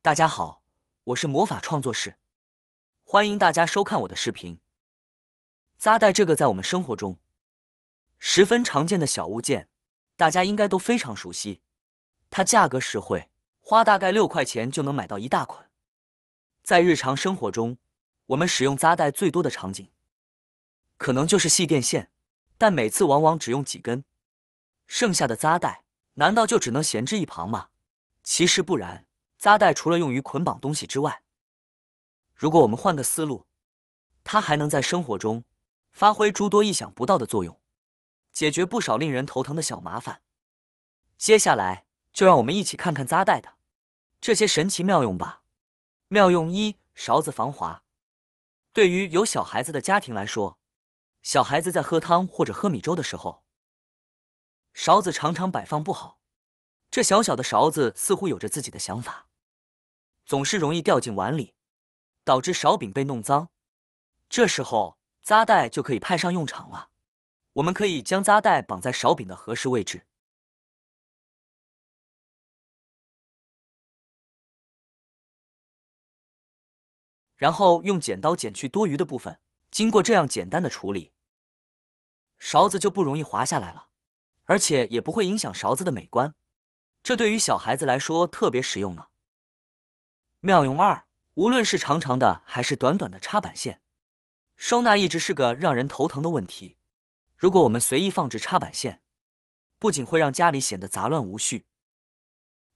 大家好，我是魔法创作室，欢迎大家收看我的视频。扎带这个在我们生活中十分常见的小物件，大家应该都非常熟悉。它价格实惠，花大概6块钱就能买到一大捆。在日常生活中，我们使用扎带最多的场景，可能就是系电线，但每次往往只用几根，剩下的扎带难道就只能闲置一旁吗？其实不然。扎带除了用于捆绑东西之外，如果我们换个思路，它还能在生活中发挥诸多意想不到的作用，解决不少令人头疼的小麻烦。接下来就让我们一起看看扎带的这些神奇妙用吧。妙用一：勺子防滑。对于有小孩子的家庭来说，小孩子在喝汤或者喝米粥的时候，勺子常常摆放不好，这小小的勺子似乎有着自己的想法，总是容易掉进碗里，导致勺柄被弄脏。这时候扎带就可以派上用场了。我们可以将扎带绑在勺柄的合适位置，然后用剪刀剪去多余的部分。经过这样简单的处理，勺子就不容易滑下来了，而且也不会影响勺子的美观。这对于小孩子来说特别实用呢。妙用二：无论是长长的还是短短的插板线，收纳一直是个让人头疼的问题。如果我们随意放置插板线，不仅会让家里显得杂乱无序，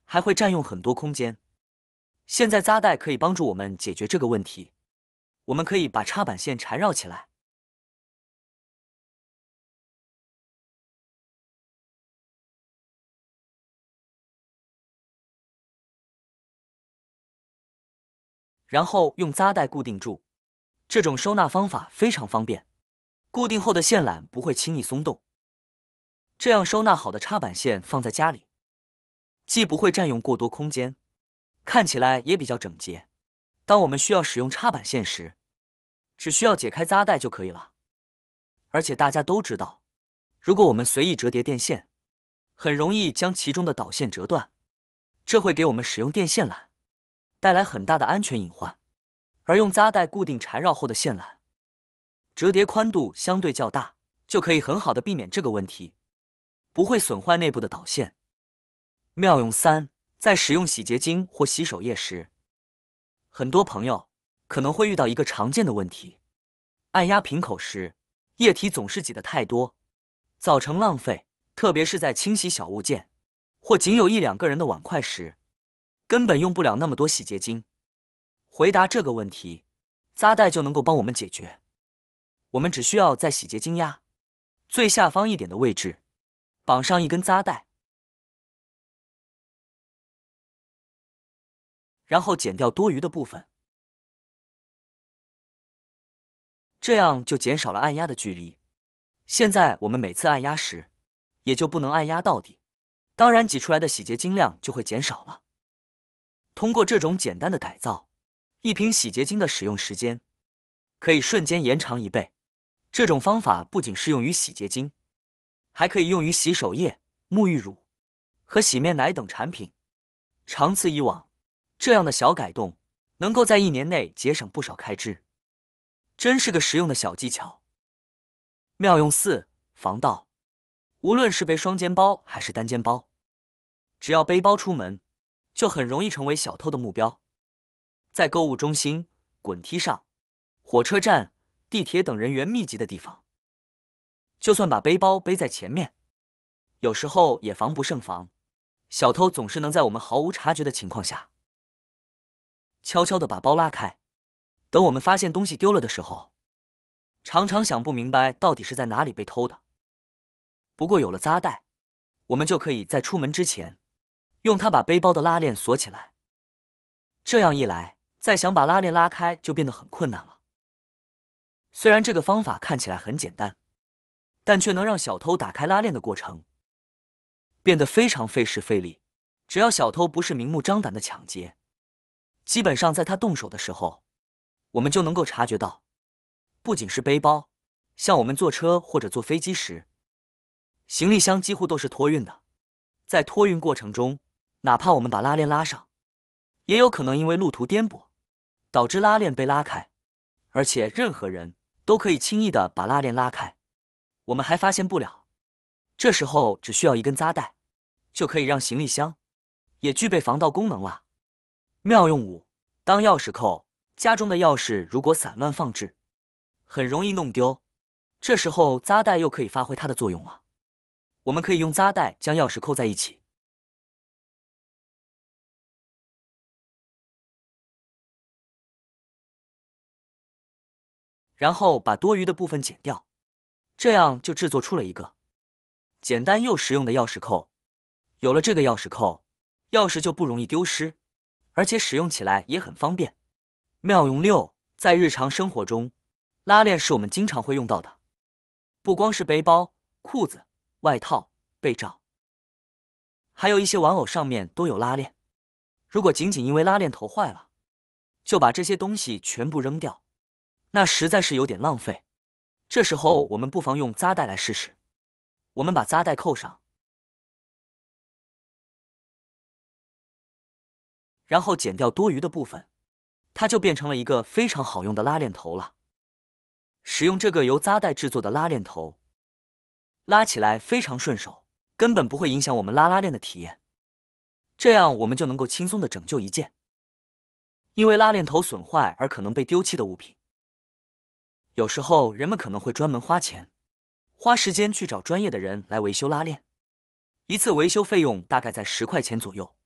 还会占用很多空间。现在扎带可以帮助我们解决这个问题。我们可以把插板线缠绕起来，然后用扎带固定住。这种收纳方法非常方便，固定后的线缆不会轻易松动。这样收纳好的插板线放在家里，既不会占用过多空间，看起来也比较整洁。当我们需要使用插板线时，只需要解开扎带就可以了。而且大家都知道，如果我们随意折叠电线，很容易将其中的导线折断，这会给我们使用电线缆带来很大的安全隐患。而用扎带固定缠绕后的线缆，折叠宽度相对较大，就可以很好的避免这个问题，不会损坏内部的导线。妙用三：在使用洗洁精或洗手液时，很多朋友可能会遇到一个常见的问题，按压瓶口时，液体总是挤得太多，造成浪费，特别是在清洗小物件或仅有1、2个人的碗筷时，根本用不了那么多洗洁精。回答这个问题，扎带就能够帮我们解决。我们只需要在洗洁精压最下方一点的位置绑上一根扎带，然后剪掉多余的部分，这样就减少了按压的距离。现在我们每次按压时，也就不能按压到底，当然挤出来的洗洁精量就会减少了。通过这种简单的改造，一瓶洗洁精的使用时间可以瞬间延长1倍。这种方法不仅适用于洗洁精，还可以用于洗手液、沐浴乳和洗面奶等产品。长此以往，这样的小改动能够在1年内节省不少开支，真是个实用的小技巧。妙用四：防盗。无论是背双肩包还是单肩包，只要背包出门，就很容易成为小偷的目标。在购物中心、滚梯上、火车站、地铁等人员密集的地方，就算把背包背在前面，有时候也防不胜防。小偷总是能在我们毫无察觉的情况下，悄悄地把包拉开。等我们发现东西丢了的时候，常常想不明白到底是在哪里被偷的。不过有了扎带，我们就可以在出门之前，用它把背包的拉链锁起来。这样一来，再想把拉链拉开就变得很困难了。虽然这个方法看起来很简单，但却能让小偷打开拉链的过程变得非常费时费力。只要小偷不是明目张胆的抢劫，基本上在他动手的时候，我们就能够察觉到。不仅是背包，像我们坐车或者坐飞机时，行李箱几乎都是托运的。在托运过程中，哪怕我们把拉链拉上，也有可能因为路途颠簸，导致拉链被拉开，而且任何人都可以轻易的把拉链拉开，我们还发现不了。这时候只需要一根扎带，就可以让行李箱也具备防盗功能了。妙用5：当钥匙扣。家中的钥匙如果散乱放置，很容易弄丢，这时候扎带又可以发挥它的作用了。我们可以用扎带将钥匙扣在一起，然后把多余的部分剪掉，这样就制作出了一个简单又实用的钥匙扣。有了这个钥匙扣，钥匙就不容易丢失，而且使用起来也很方便。妙用6：在日常生活中，拉链是我们经常会用到的，不光是背包、裤子、外套、被罩，还有一些玩偶上面都有拉链。如果仅仅因为拉链头坏了，就把这些东西全部扔掉，那实在是有点浪费。这时候我们不妨用扎带来试试。我们把扎带扣上，然后剪掉多余的部分，它就变成了一个非常好用的拉链头了。使用这个由扎带制作的拉链头，拉起来非常顺手，根本不会影响我们拉拉链的体验。这样我们就能够轻松地拯救一件因为拉链头损坏而可能被丢弃的物品。有时候人们可能会专门花时间去找专业的人来维修拉链，一次维修费用大概在10块钱左右，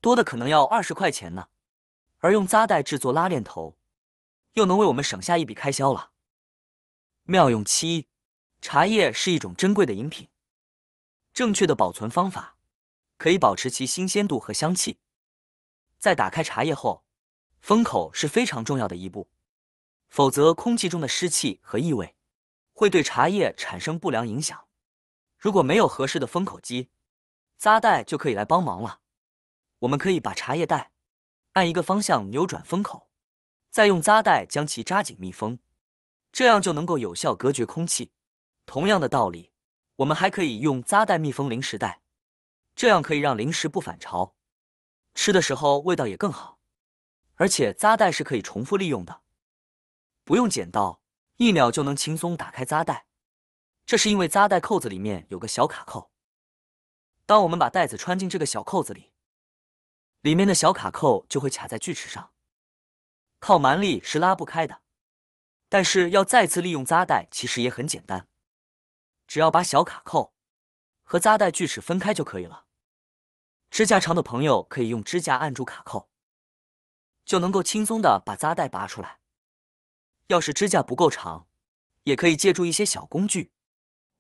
多的可能要20块钱呢。而用扎带制作拉链头，又能为我们省下一笔开销了。妙用7：茶叶是一种珍贵的饮品，正确的保存方法可以保持其新鲜度和香气。在打开茶叶后，封口是非常重要的一步，否则空气中的湿气和异味会对茶叶产生不良影响。如果没有合适的封口机，扎带就可以来帮忙了。我们可以把茶叶袋按一个方向扭转封口，再用扎带将其扎紧密封，这样就能够有效隔绝空气。同样的道理，我们还可以用扎带密封零食袋，这样可以让零食不反潮，吃的时候味道也更好。而且扎带是可以重复利用的，不用剪刀，1秒就能轻松打开扎带。这是因为扎带扣子里面有个小卡扣，当我们把带子穿进这个小扣子里，里面的小卡扣就会卡在锯齿上，靠蛮力是拉不开的。但是要再次利用扎带其实也很简单，只要把小卡扣和扎带锯齿分开就可以了。指甲长的朋友可以用指甲按住卡扣，就能够轻松的把扎带拔出来。要是指甲不够长，也可以借助一些小工具，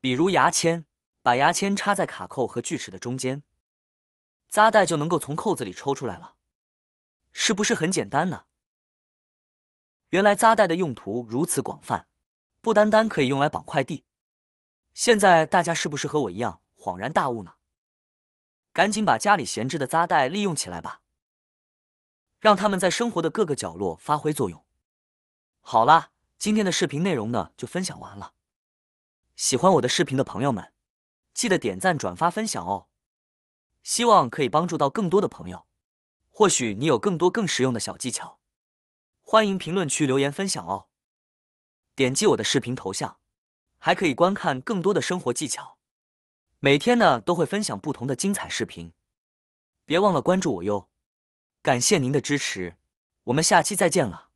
比如牙签，把牙签插在卡扣和锯齿的中间，扎带就能够从扣子里抽出来了。是不是很简单呢？原来扎带的用途如此广泛，不单单可以用来绑快递。现在大家是不是和我一样恍然大悟呢？赶紧把家里闲置的扎带利用起来吧，让它们在生活的各个角落发挥作用。好啦，今天的视频内容呢就分享完了。喜欢我的视频的朋友们，记得点赞、转发、分享哦。希望可以帮助到更多的朋友。或许你有更多更实用的小技巧，欢迎评论区留言分享哦。点击我的视频头像，还可以观看更多的生活技巧。每天呢都会分享不同的精彩视频，别忘了关注我哟。感谢您的支持，我们下期再见了。